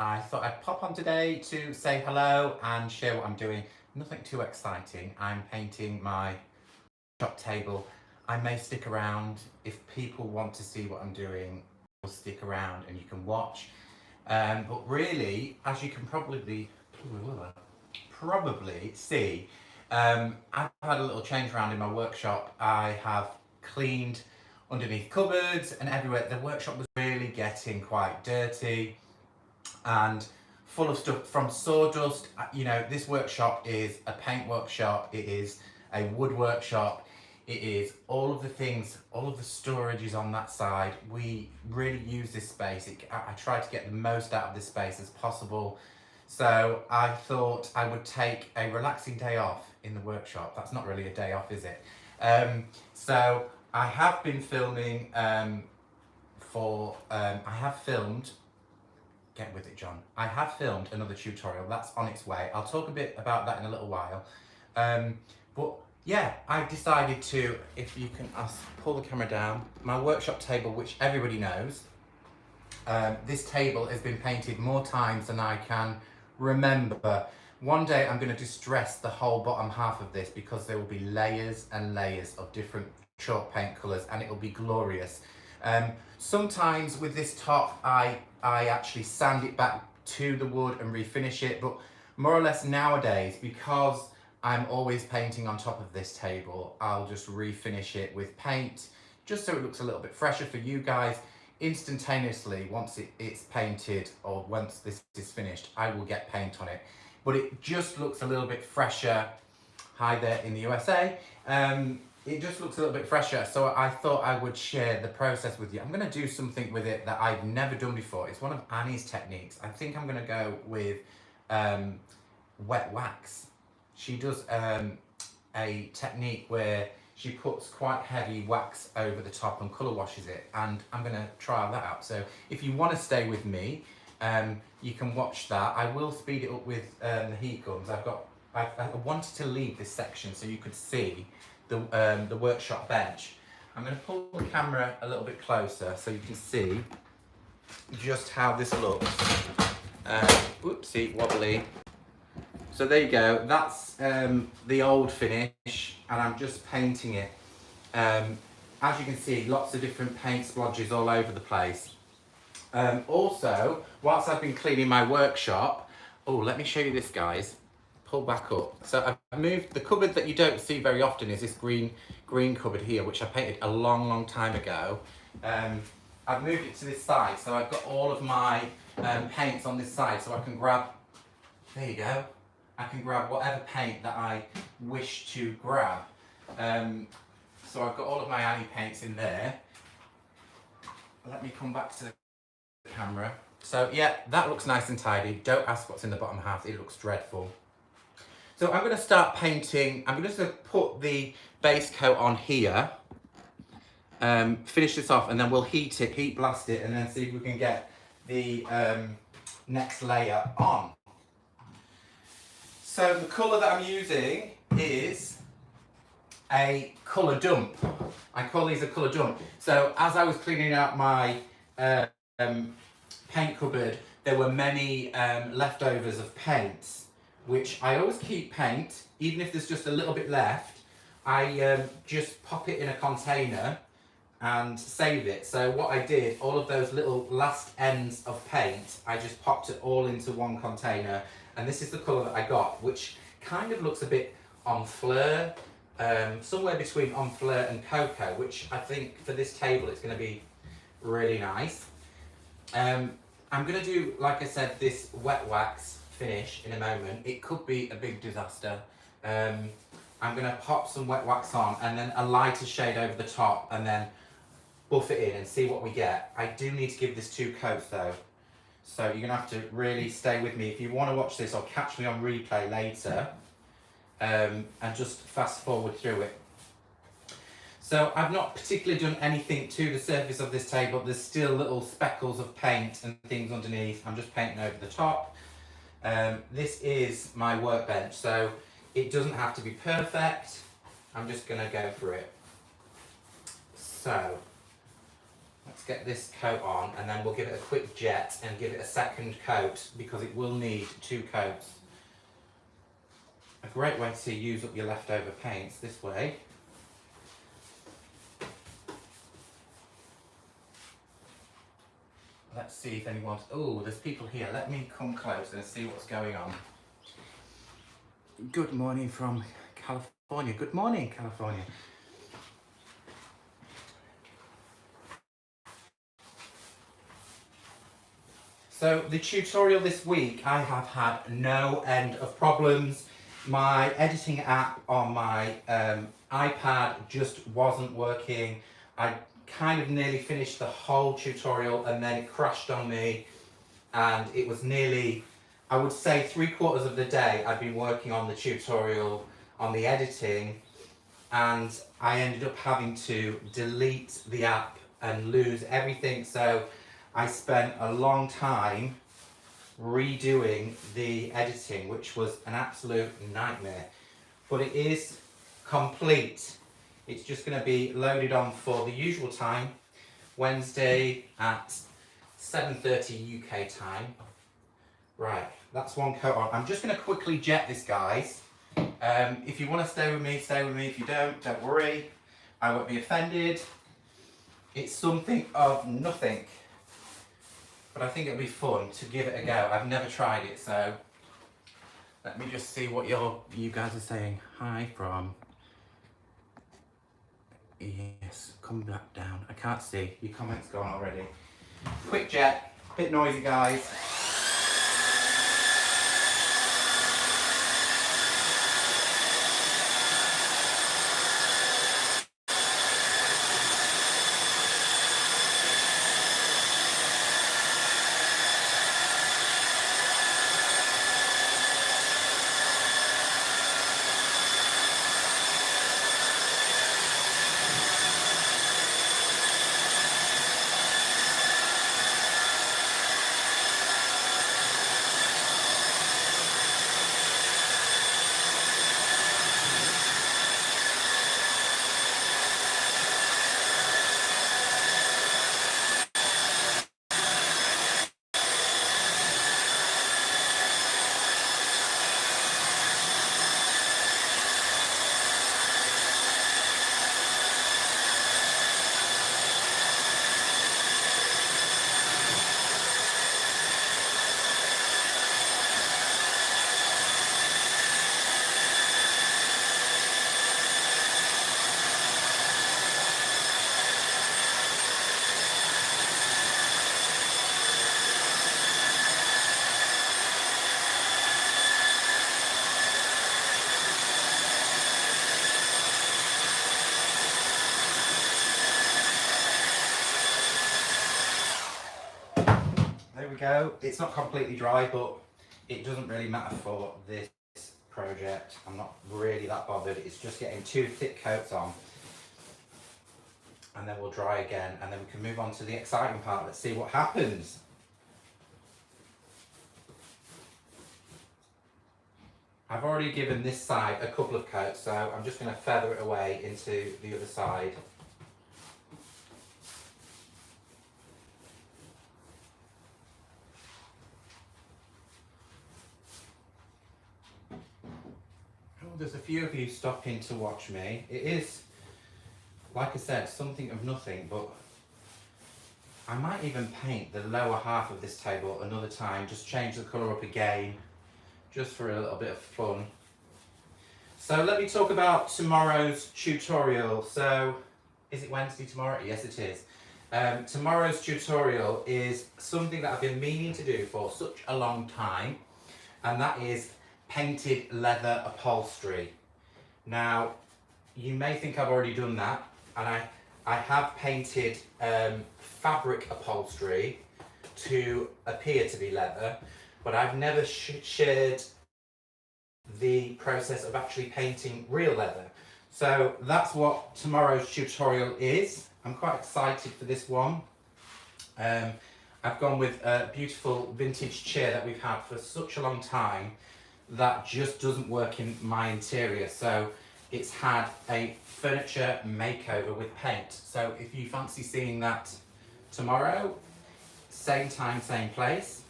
I thought I'd pop on today to say hello and share what I'm doing. Nothing too exciting. I'm painting my shop table. I may stick around. If people want to see what I'm doing, I'll stick around and you can watch. But really, as you can probably see, I've had a little change around in my workshop. I have cleaned underneath cupboards and everywhere. The workshop was really getting quite dirty and full of stuff from sawdust. You know, this workshop is a paint workshop, it is a wood workshop, it is all of the things, all of the storage is on that side. We really use this space. I try to get the most out of this space as possible. So I thought I would take a relaxing day off in the workshop. That's not really a day off, is it? So I have been filming I have filmed. Get with it, John. I have filmed another tutorial that's on its way. I'll talk a bit about that in a little while. But yeah, I decided to, if you can pull the camera down, my workshop table, which everybody knows, this table has been painted more times than I can remember. One day I'm going to distress the whole bottom half of this because there will be layers and layers of different chalk paint colours and it will be glorious. Sometimes with this top I actually sand it back to the wood and refinish it, but more or less nowadays, because I'm always painting on top of this table, I'll just refinish it with paint just so it looks a little bit fresher for you guys. Instantaneously, once it's painted or once this is finished, I will get paint on it, but it just looks a little bit fresher. Hi there in the USA. It just looks a little bit fresher, so I thought I would share the process with you. I'm going to do something with it that I've never done before. It's one of Annie's techniques. I think I'm going to go with wet wax. She does a technique where she puts quite heavy wax over the top and colour washes it, and I'm going to try that out. So if you want to stay with me, you can watch that. I will speed it up with the heat guns. I wanted to leave this section so you could see the workshop bench. I'm going to pull the camera a little bit closer so you can see just how this looks. Oopsie, wobbly. So there you go, that's the old finish, and I'm just painting it. As you can see, lots of different paint splodges all over the place. Also, whilst I've been cleaning my workshop, let me show you this, guys. Pull back up. So I've moved the cupboard that you don't see very often is this green cupboard here, which I painted a long time ago. I've moved it to this side, so I've got all of my paints on this side, so I can grab, there you go, I can grab whatever paint that I wish to grab. So I've got all of my Annie paints in there. Let me come back to the camera. So yeah, that looks nice and tidy. Don't ask what's in the bottom half, it looks dreadful. So I'm going to start painting. I'm going to put the base coat on here, finish this off, and then we'll heat blast it, and then see if we can get the next layer on. So the colour that I'm using is a colour dump. I call these a colour dump. So as I was cleaning out my paint cupboard, there were many leftovers of paints, which I always keep paint, even if there's just a little bit left. I just pop it in a container and save it. So what I did, all of those little last ends of paint, I just popped it all into one container, and this is the colour that I got, which kind of looks a bit Enfleur, somewhere between Enfleur and Cocoa, which I think for this table it's going to be really nice. I'm going to do, like I said, this wet wax finish in a moment. It could be a big disaster. I'm going to pop some wet wax on and then a lighter shade over the top and then buff it in and see what we get. I do need to give this 2 coats though, so you're going to have to really stay with me if you want to watch this or catch me on replay later, and just fast forward through it. So I've not particularly done anything to the surface of this table. There's still little speckles of paint and things underneath. I'm just painting over the top. This is my workbench, so it doesn't have to be perfect. I'm just going to go for it. So Let's get this coat on and then we'll give it a quick jet and give it a second coat because it will need 2 coats. A great way to use up your leftover paints this way. Let's see if anyone's... Oh, there's people here. Let me come close and see what's going on. Good morning from California. Good morning, California. So the tutorial this week, I have had no end of problems. My editing app on my iPad just wasn't working. I kind of nearly finished the whole tutorial and then it crashed on me, and it was nearly, I would say 3/4 of the day I'd been working on the tutorial, on the editing, and I ended up having to delete the app and lose everything. So I spent a long time redoing the editing, which was an absolute nightmare. But it is complete. It's just going to be loaded on for the usual time, Wednesday at 7:30 UK time. Right, that's one coat on. I'm just going to quickly jet this, guys. If you want to stay with me, stay with me. If you don't worry. I won't be offended. It's something of nothing. But I think it'll be fun to give it a go. I've never tried it, so let me just see what you guys are saying. Hi from... Yes, come back down. I can't see. Your comments gone already. Quick jet. Bit noisy, guys. Go. It's not completely dry, but it doesn't really matter for this project. I'm not really that bothered. It's just getting 2 thick coats on, and then we'll dry again, and then we can move on to the exciting part. Let's see what happens. I've already given this side a couple of coats, so I'm just going to feather it away into the other side. There's a few of you stopping to watch me. It is, like I said, something of nothing, but I might even paint the lower half of this table another time, just change the colour up again, just for a little bit of fun. So let me talk about tomorrow's tutorial. So, is it Wednesday tomorrow? Yes, it is. Tomorrow's tutorial is something that I've been meaning to do for such a long time, and that is painted leather upholstery. Now, you may think I've already done that, and I have painted fabric upholstery to appear to be leather, but I've never shared the process of actually painting real leather. So that's what tomorrow's tutorial is. I'm quite excited for this one. I've gone with a beautiful vintage chair that we've had for such a long time that just doesn't work in my interior, so it's had a furniture makeover with paint. So if you fancy seeing that tomorrow, same time, same place.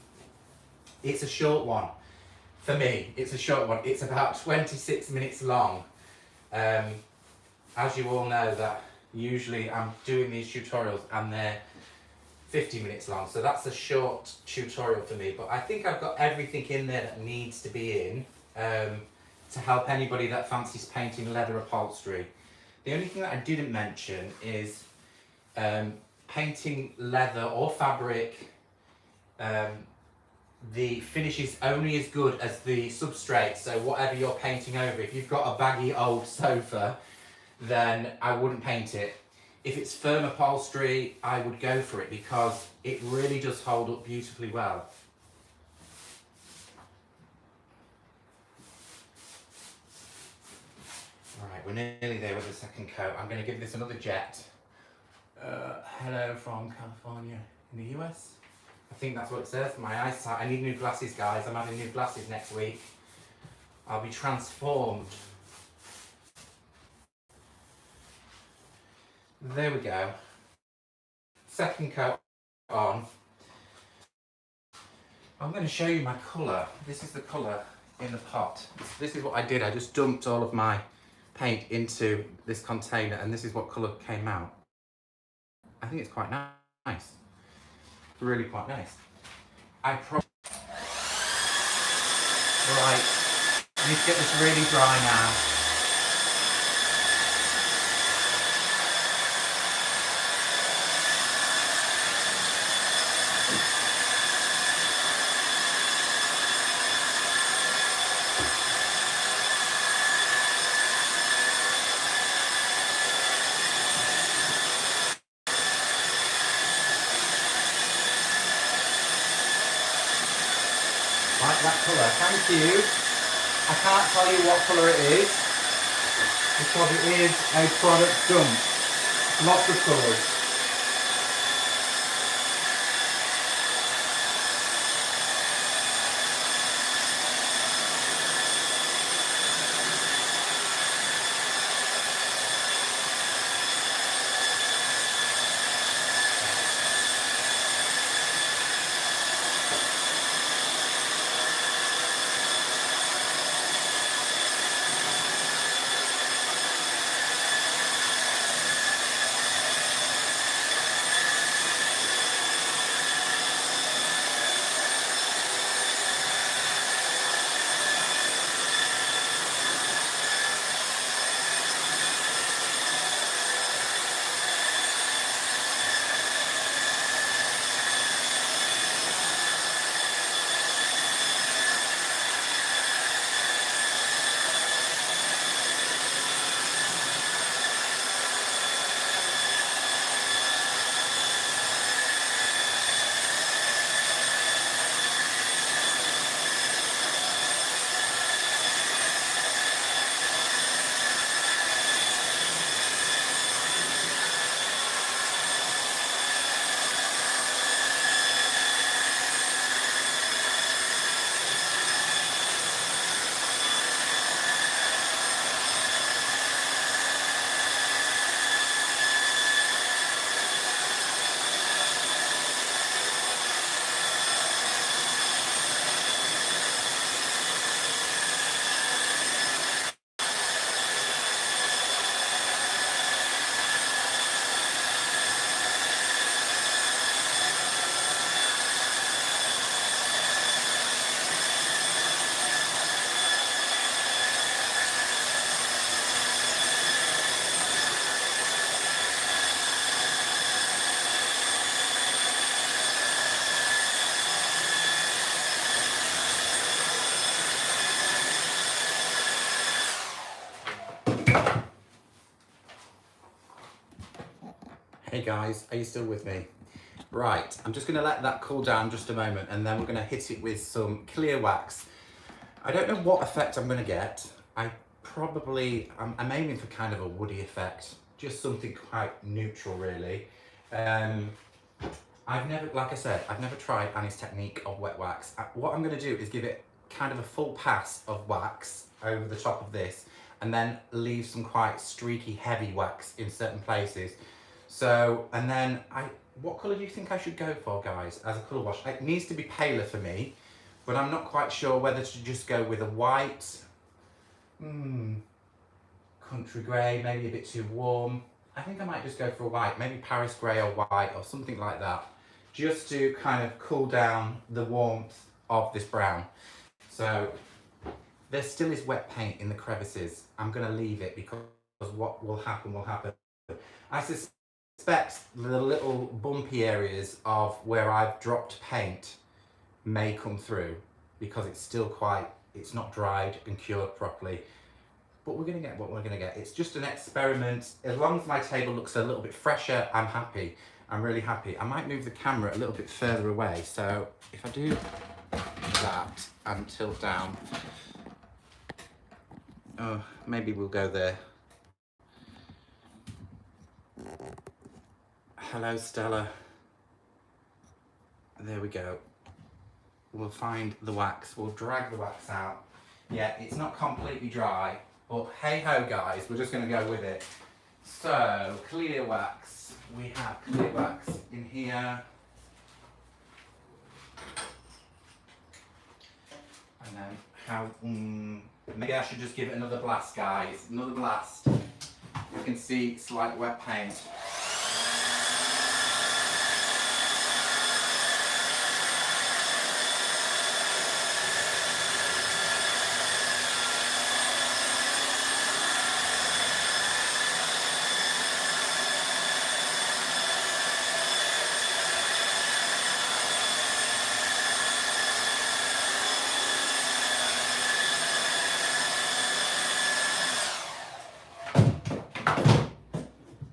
It's a short one. For me, it's a short one. It's about 26 minutes long. As you all know, that usually I'm doing these tutorials and they're 50 minutes long, so that's a short tutorial for me, but I think I've got everything in there that needs to be in to help anybody that fancies painting leather upholstery. The only thing that I didn't mention is painting leather or fabric. The finish is only as good as the substrate, so whatever you're painting over. If you've got a baggy old sofa, then I wouldn't paint it. If it's firm upholstery, I would go for it because it really does hold up beautifully well. Alright, we're nearly there with the second coat. I'm going to give this another jet. Hello from California in the US. I think that's what it says. My eyesight. I need new glasses, guys. I'm having new glasses next week. I'll be transformed. There we go. Second coat on. I'm going to show you my colour. This is the colour in the pot. This is what I did. I just dumped all of my paint into this container and this is what colour came out. I think it's quite nice. Really quite nice. Right. I need to get this really dry now. Like that colour, thank you. I can't tell you what colour it is because it is a product dump. Lots of colours. Hey guys, are you still with me? Right, I'm just going to let that cool down just a moment and then we're going to hit it with some clear wax. I don't know what effect I'm going to get. I'm aiming for kind of a woody effect, just something quite neutral really. Like I said, I've never tried Annie's technique of wet wax. What I'm going to do is give it kind of a full pass of wax over the top of this and then leave some quite streaky, heavy wax in certain places. So, and then what colour do you think I should go for, guys, as a colour wash? It needs to be paler for me, but I'm not quite sure whether to just go with a white, country grey, maybe a bit too warm. I think I might just go for a white, maybe Paris grey or white or something like that, just to kind of cool down the warmth of this brown. So there still is wet paint in the crevices. I'm going to leave it because what will happen will happen. I suspect the little bumpy areas of where I've dropped paint may come through because it's still it's not dried and cured properly. But we're going to get what we're going to get. It's just an experiment. As long as my table looks a little bit fresher, I'm happy. I'm really happy. I might move the camera a little bit further away. So if I do that and tilt down, oh, maybe we'll go there. Hello, Stella. There we go. We'll find the wax. We'll drag the wax out. Yeah, it's not completely dry, but hey ho, guys, we're just going to go with it. So, clear wax. We have clear wax in here. And then maybe I should just give it another blast, guys. Another blast. You can see it's like wet paint.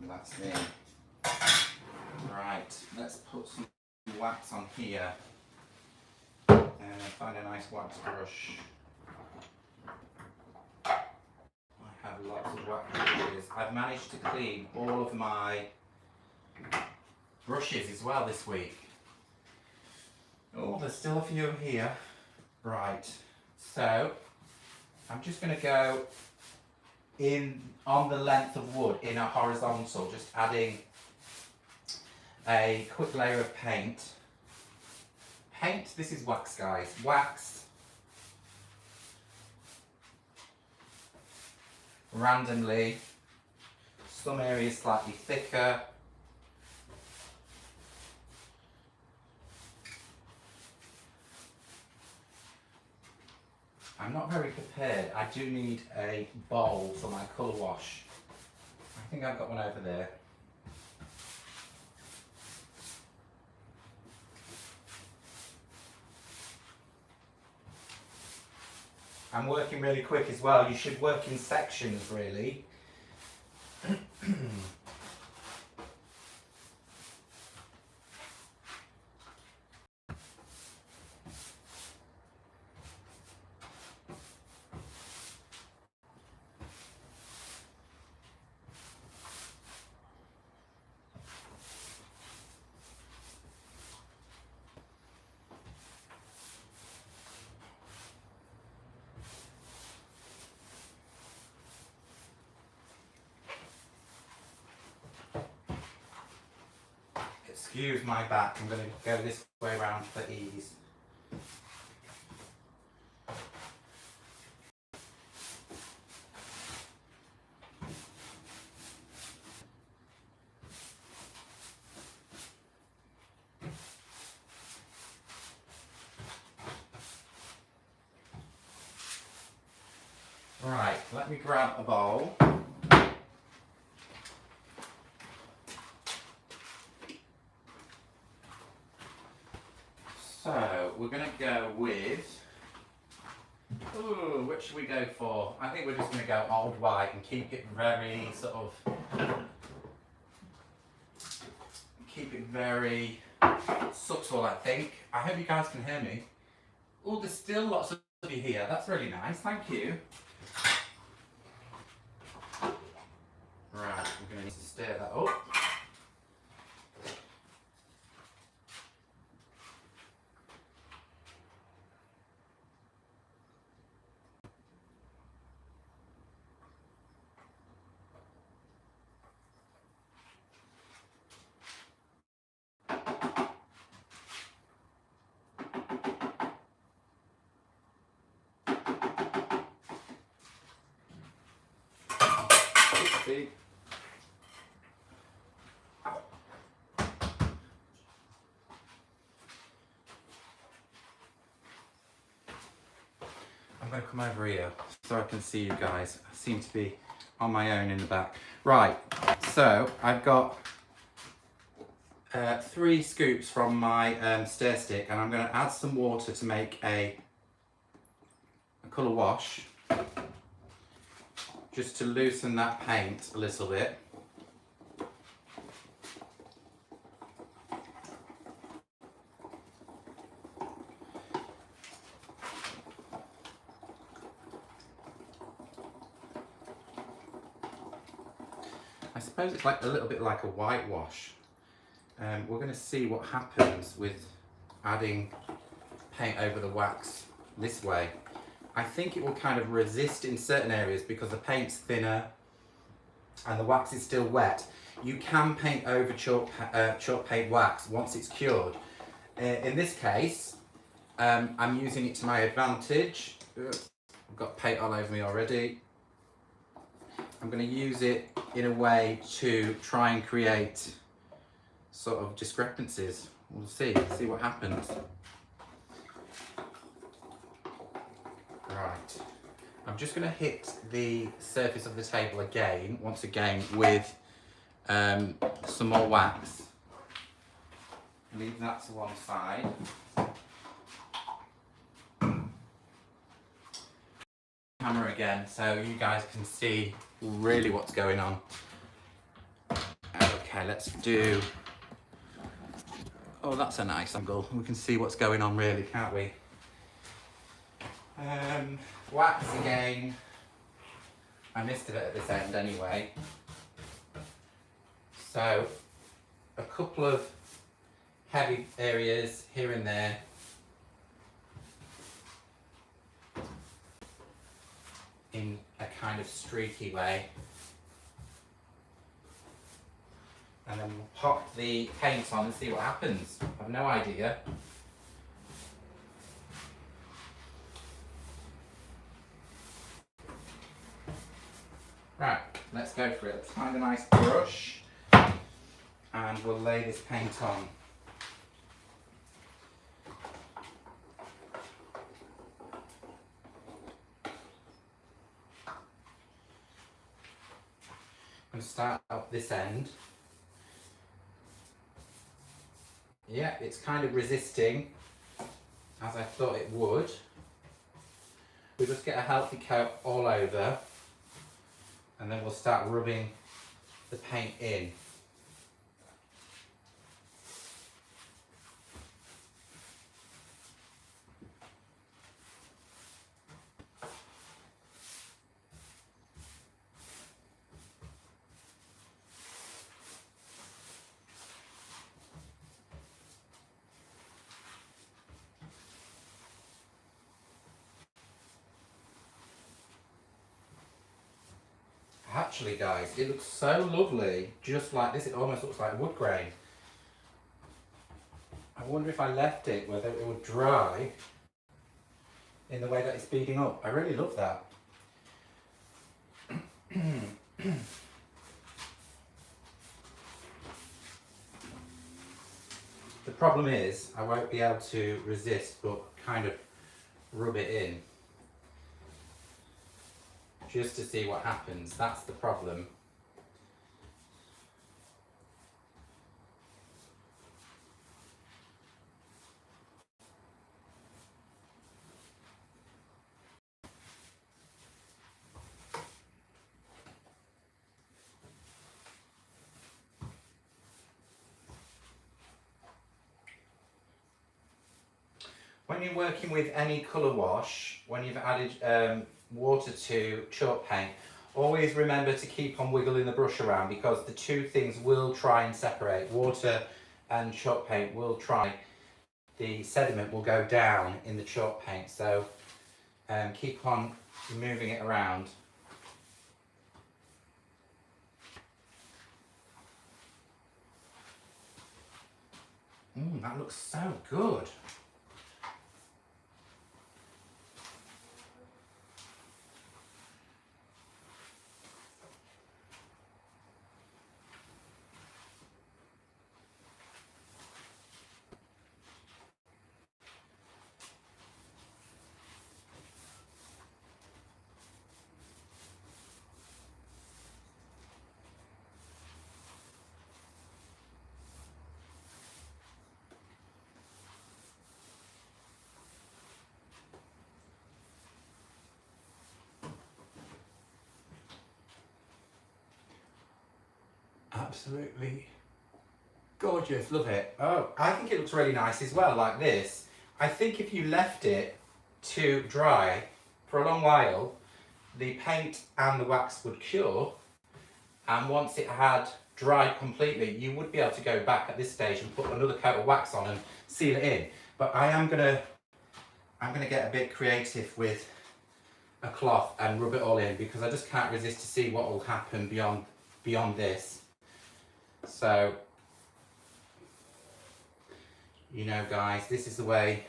That's me. Right, let's put some wax on here and find a nice wax brush. I have lots of wax brushes. I've managed to clean all of my brushes as well this week. Oh, there's still a few here. Right, so I'm just going to go in on the length of wood in a horizontal, just adding a quick layer of paint. This is wax, guys, wax. Randomly, some areas slightly thicker. I'm not very prepared. I do need a bowl for my colour wash. I think I've got one over there. I'm working really quick as well. You should work in sections, really. Excuse my back, I'm going to go this way around for ease. Right, let me grab a bowl. So, we're going to go with, which should we go for? I think we're just going to go old white and keep it very subtle, I think. I hope you guys can hear me. Oh, there's still lots of you here. That's really nice, thank you. Right, we're going to need to stir that up. See? I'm going to come over here so I can see you guys. I seem to be on my own in the back. Right, so I've got 3 scoops from my stir stick, and I'm going to add some water to make a colour wash, just to loosen that paint a little bit. I suppose it's like a little bit like a whitewash. We're going to see what happens with adding paint over the wax this way. I think it will kind of resist in certain areas because the paint's thinner and the wax is still wet. You can paint over chalk paint wax once it's cured. In this case, I'm using it to my advantage. I've got paint all over me already. I'm going to use it in a way to try and create sort of discrepancies. We'll see what happens. Right, I'm just going to hit the surface of the table again, once again, with some more wax. Leave that to one side. Hammer again so you guys can see really what's going on. Okay, let's do... Oh, that's a nice angle. We can see what's going on really, can't we? Wax again. I missed it at this end anyway. So, a couple of heavy areas here and there. In a kind of streaky way. And then we'll pop the paint on and see what happens. I've no idea. Right, let's go for it. Let's find a nice brush and we'll lay this paint on. I'm going to start up this end. Yeah, it's kind of resisting, as I thought it would. We just get a healthy coat all over, and then we'll start rubbing the paint in. Actually guys, it looks so lovely, just like this. It almost looks like wood grain. I wonder if I left it, whether it would dry in the way that it's speeding up. I really love that. The problem is, I won't be able to resist but kind of rub it in. Just to see what happens. That's the problem. When you're working with any colour wash, when you've added water to chalk paint, always remember to keep on wiggling the brush around, because the two things will try and separate. Water and chalk paint will try. The sediment will go down in the chalk paint, so keep on moving it around. That looks so good. absolutely gorgeous, love it. Oh, I think it looks really nice as well, like this. I think if you left it to dry for a long while, the paint and the wax would cure, and once it had dried completely, you would be able to go back at this stage and put another coat of wax on and seal it in. But I'm gonna get a bit creative with a cloth and rub it all in, because I just can't resist to see what will happen beyond this. So, you know guys, this is the way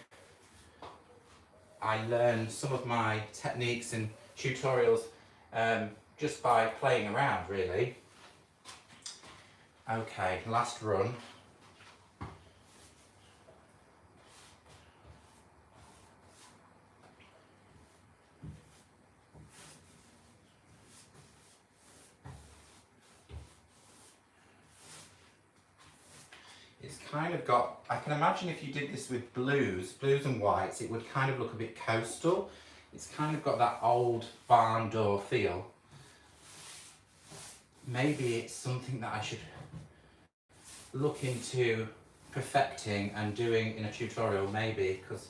I learn some of my techniques and tutorials, just by playing around, really. Okay, last run. It's kind of got, I can imagine if you did this with blues and whites, it would kind of look a bit coastal. It's kind of got that old barn door feel. Maybe it's something that I should look into perfecting and doing in a tutorial, maybe, because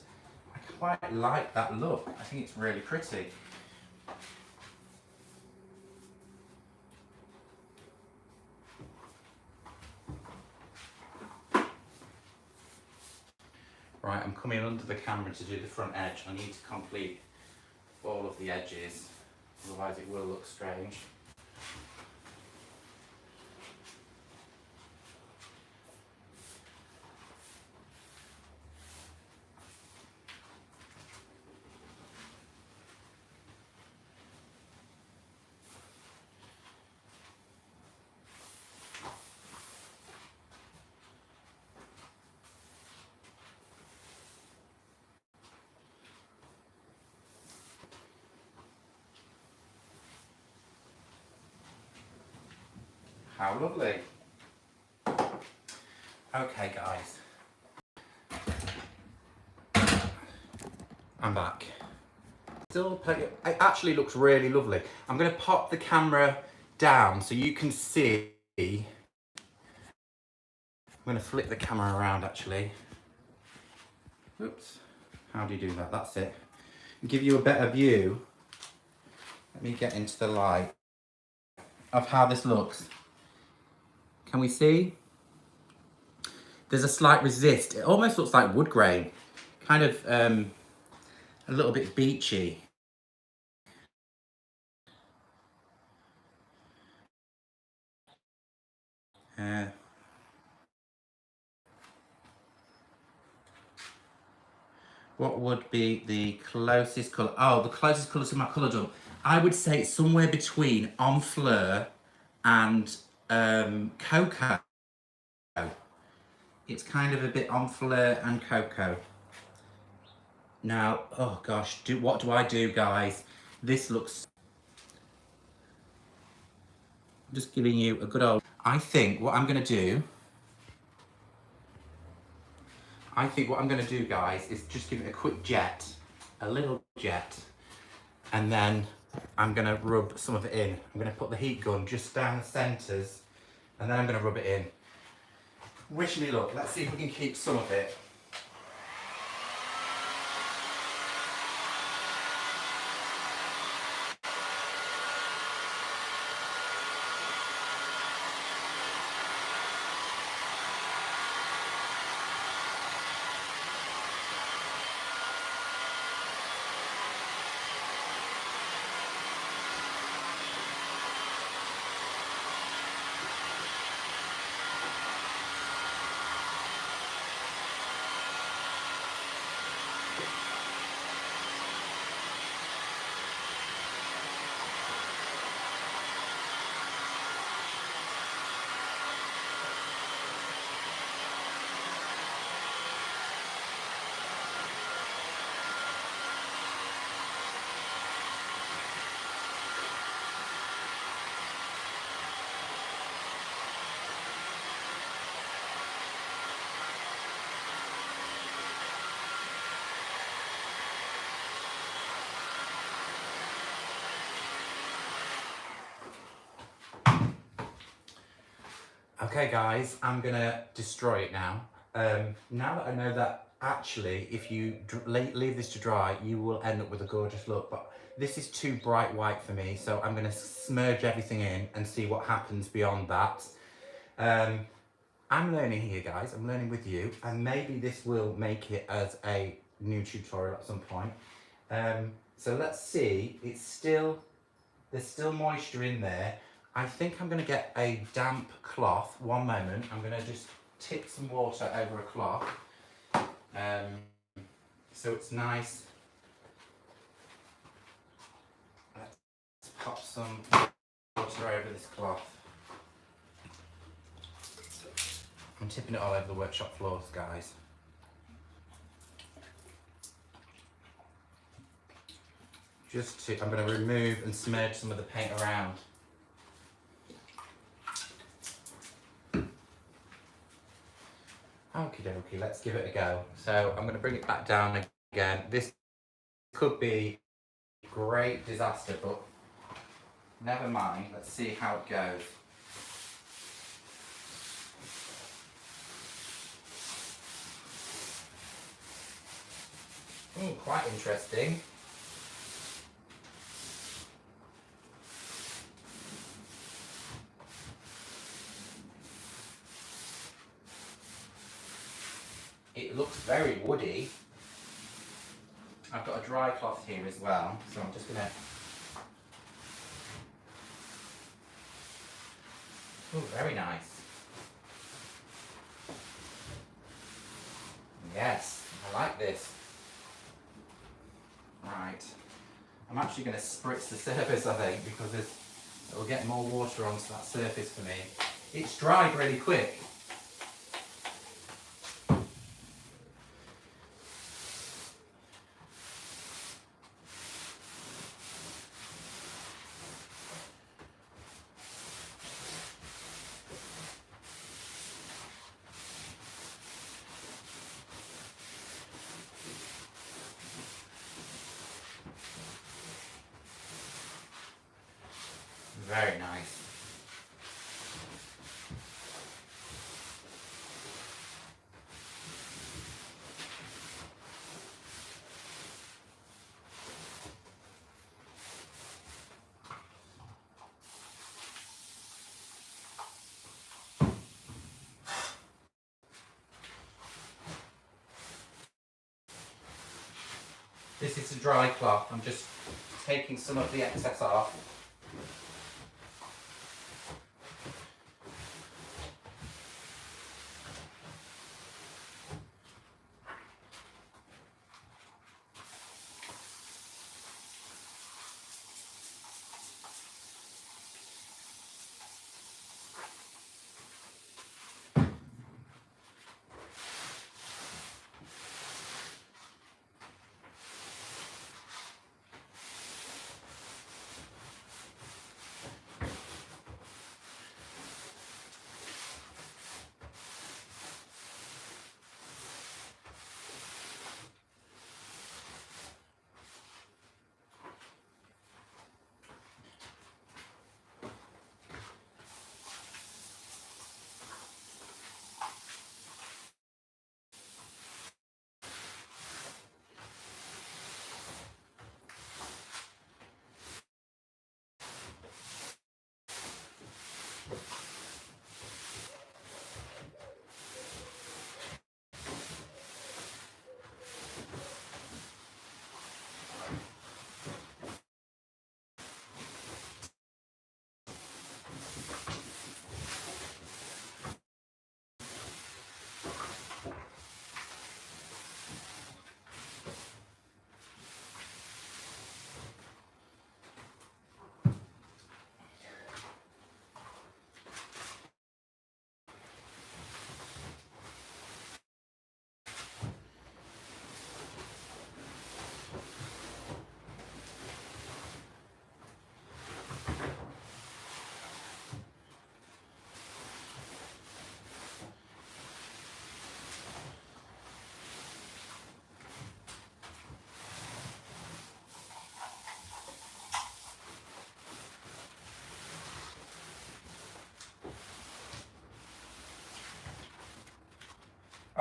I quite like that look. I think it's really pretty. Right, I'm coming under the camera to do the front edge. I need to complete all of the edges, otherwise it will look strange. How lovely. Okay guys, I'm back. It actually looks really lovely. I'm going to pop the camera down so you can see. I'm going to flip the camera around actually. Oops, how do you do that? That's it. Give you a better view. Let me get into the light of how this looks. Can we see? There's a slight resist. It almost looks like wood grain. Kind of a little bit beachy. What would be the closest colour? Oh, the closest colour to my colour drum. I would say it's somewhere between Enfleur and Cocoa. It's kind of a bit Enfleur and Cocoa. Now, oh gosh, what do I do, guys? This looks... I'm just giving you a good old... I think what I'm going to do, guys, is just give it a quick jet, a little jet, and then I'm going to rub some of it in. I'm going to put the heat gun just down the centres, and then I'm going to rub it in. Wish me luck. Let's see if we can keep some of it. Okay guys, I'm gonna destroy it now. Now that I know that actually if you leave this to dry, you will end up with a gorgeous look, but this is too bright white for me, so I'm gonna smudge everything in and see what happens beyond that. I'm learning here guys, I'm learning with you, and maybe this will make it as a new tutorial at some point. So let's see, there's still moisture in there. I think I'm going to get a damp cloth. One moment, I'm going to just tip some water over a cloth, so it's nice. Let's pop some water over this cloth. I'm tipping it all over the workshop floors, guys. I'm going to remove and smudge some of the paint around. Okie dokie, let's give it a go. So I'm going to bring it back down again. This could be a great disaster, but never mind. Let's see how it goes. Quite interesting. It looks very woody. I've got a dry cloth here as well, so I'm just going to... Oh, very nice. Yes, I like this. Right. I'm actually going to spritz the surface, I think, because it'll get more water onto that surface for me. It's dried really quick. Very nice. This is a dry cloth. I'm just taking some of the excess off.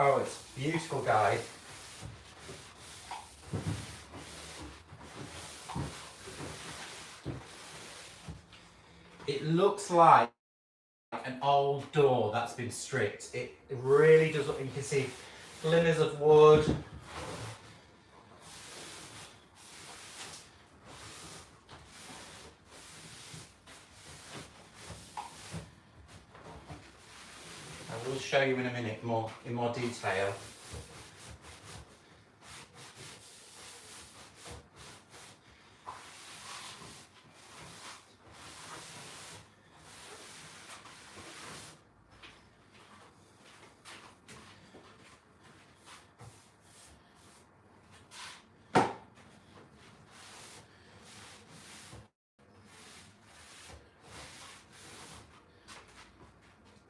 Oh, it's beautiful, guys. It looks like an old door that's been stripped. It really does look, you can see glimmers of wood. I will show you in a minute in more detail.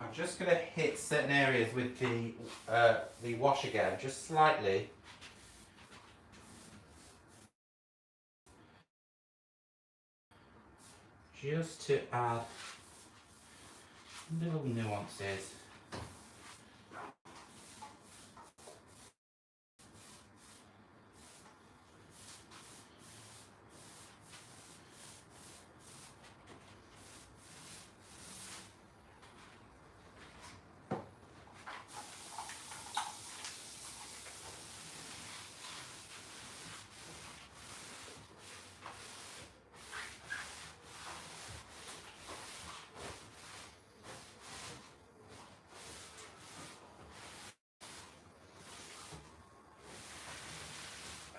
I'm just going to hit certain areas with the wash again, just slightly. Just to add little nuances.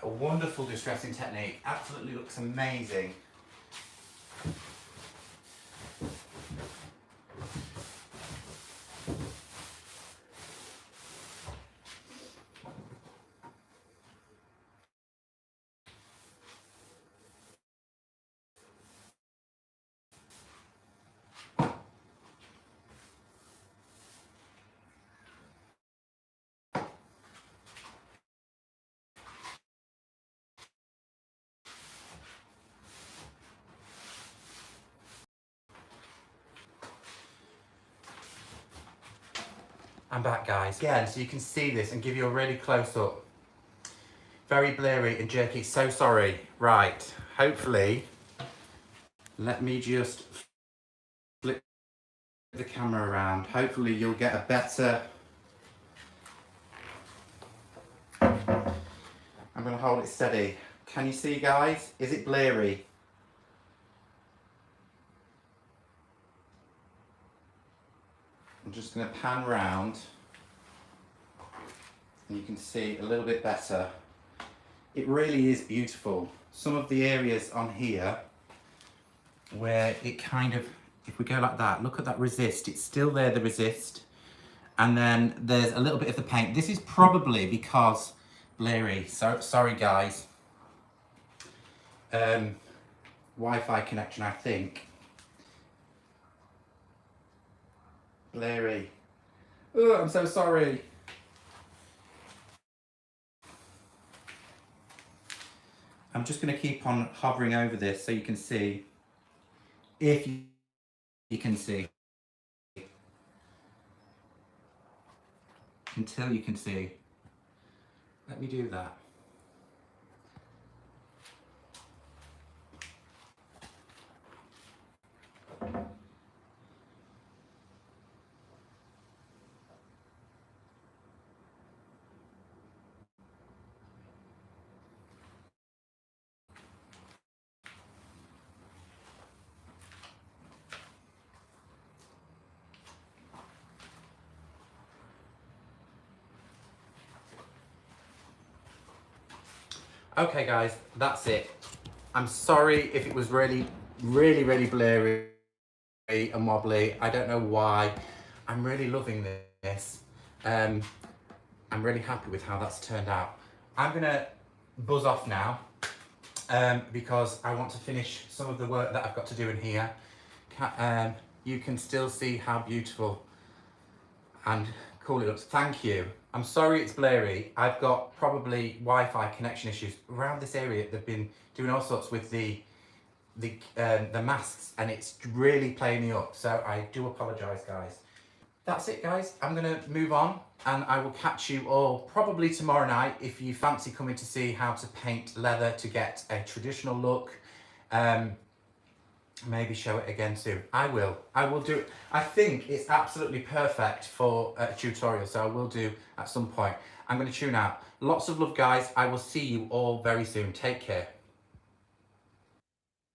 A wonderful distressing technique, absolutely looks amazing. I'm back, guys. Again, so you can see this and give you a really close up. Very blurry and jerky, so sorry. Right, hopefully, let me just flip the camera around. Hopefully you'll get a better... I'm gonna hold it steady. Can you see, guys? Is it blurry? I'm just going to pan round and you can see a little bit better. It really is beautiful. Some of the areas on here where it kind of, if we go like that, look at that resist, it's still there, the resist, and then there's a little bit of the paint. This is probably because blurry, so sorry guys. Wi-Fi connection, I think. Blurry. Oh, I'm so sorry. I'm just going to keep on hovering over this so you can see, if you can see, until you can see. Let me do that. Okay guys, that's it. I'm sorry if it was really blurry and wobbly. I don't know why. I'm really loving this. I'm really happy with how that's turned out. I'm gonna buzz off now because I want to finish some of the work that I've got to do in here. You can still see how beautiful and cool it looks. Thank you. I'm sorry it's blurry. I've got probably Wi-Fi connection issues around this area. They've been doing all sorts with the masks and it's really playing me up. So I do apologise, guys. that's it, guys. I'm going to move on, and I will catch you all probably tomorrow night if you fancy coming to see how to paint leather to get a traditional look. Maybe show it again soon. I will do it. I think it's absolutely perfect for a tutorial, so I will do at some point. I'm going to tune out. Lots of love, guys. I will see you all very soon. Take care.